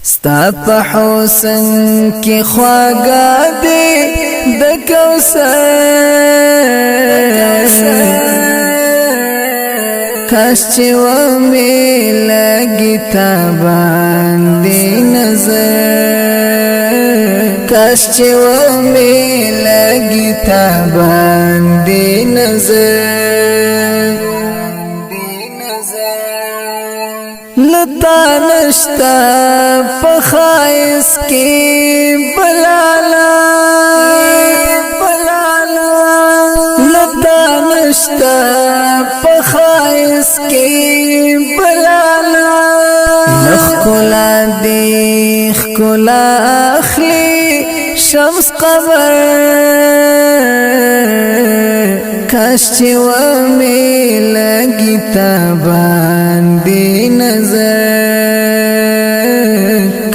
ستا په حسن کې خواږه دي د کوثر کاش چې ومې لګي تا باندې نظر کاش چې ومې لګي تا باندې نظر لتا نشتا پخائس کی بلالا لتا نشتا پخائس کی بلالا نخکلا دیخ کلا اخلی شمس قمر کاش چې ومې لګي تا باندې نظر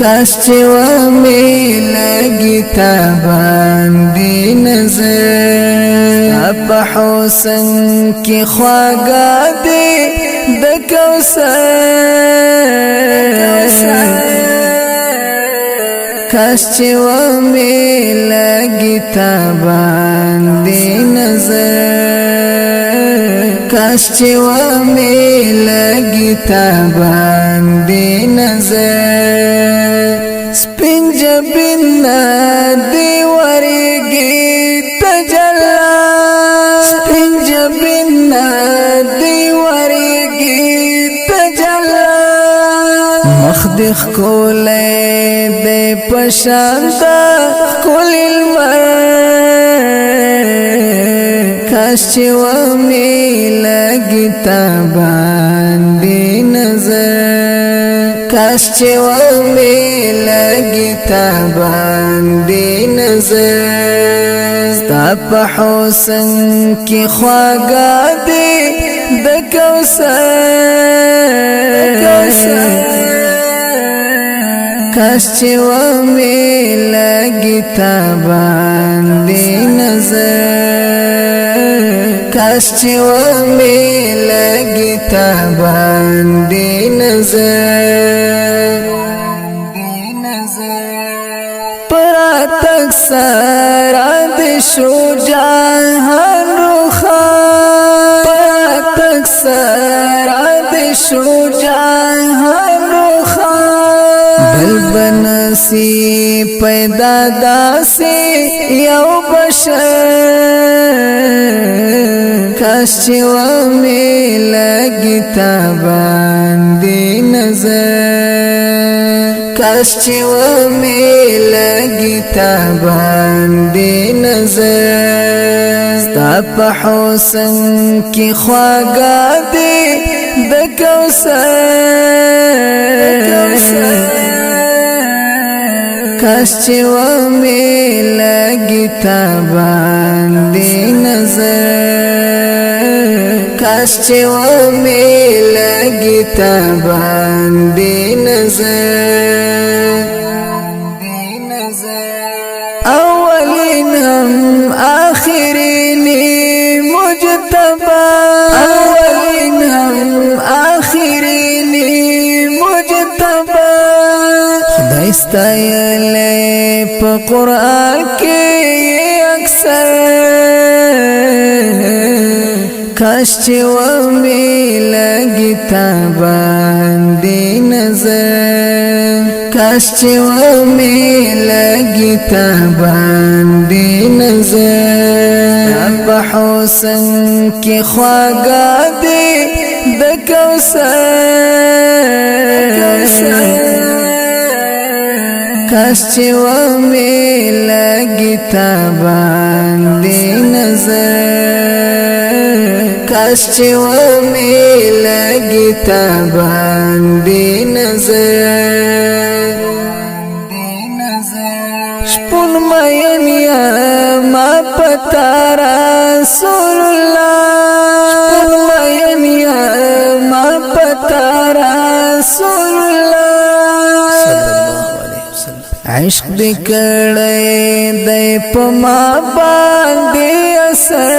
کاش چې ومې لګي تا باندې نظر په حسن کې خواږه دي د کوثر کاش چې ومې لګي تا باندې نظر کاش چې ومې لګي تا باندې نظر سپین جبین دی ورګي تجلا سپین جبین دی ورګي تجلا مخدخ کوله دې پشانتا کول المر کاش چې ومې لګي تا باندې نظر کاش چې ومې لګي تا باندې نظر ستا په حسن کې خواږه دي د کوثر کاش چې ومې لګي تا باندې نظر کاش چې ومې لګي تا باندې نظر پراتک سره د شجاعت روخان پراتک سره د شجاعت بل بنسی پیدا داسی یو بشر کاش چې ومې لګي تا باندې نظر کاش چې ومې لګي تا باندې نظر ستا په حسن کې خواږه دي د کوثر کاش چې ومې لګي تا باندې نظر کاش چې ومې لګي تا باندې نظر اولین هم آخرین مجتبی اولین هم آخرین مجتبی خدای ستایلی په قرآن کې اکثر کاش چې ومې لګي تا باندې نظر کاش چې ومې لګي تا باندې نظر په حسن کې خواږه دي د کوثر کاش چې ومې لګي تا باندې نظر کاش چې ومې لګي تا باندې نظر شپون مین ما پتا رسول الله شپون مین ما پتا رسول الله عشق دې کړې دې په ما باندې اثر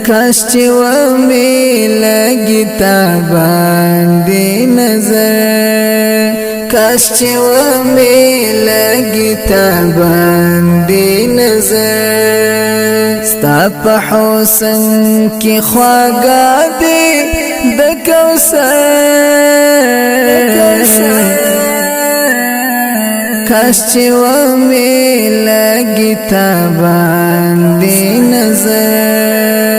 کاش چې ومې لګي تا باندې نظر کاش چې و مې لګي تا باندې نظر ستا په حسن کې خواږه دې د کوثر کاش چې و مې لګي تا باندې نظر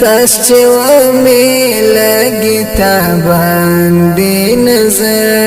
کاش چې و مې لګي تا باندې نظر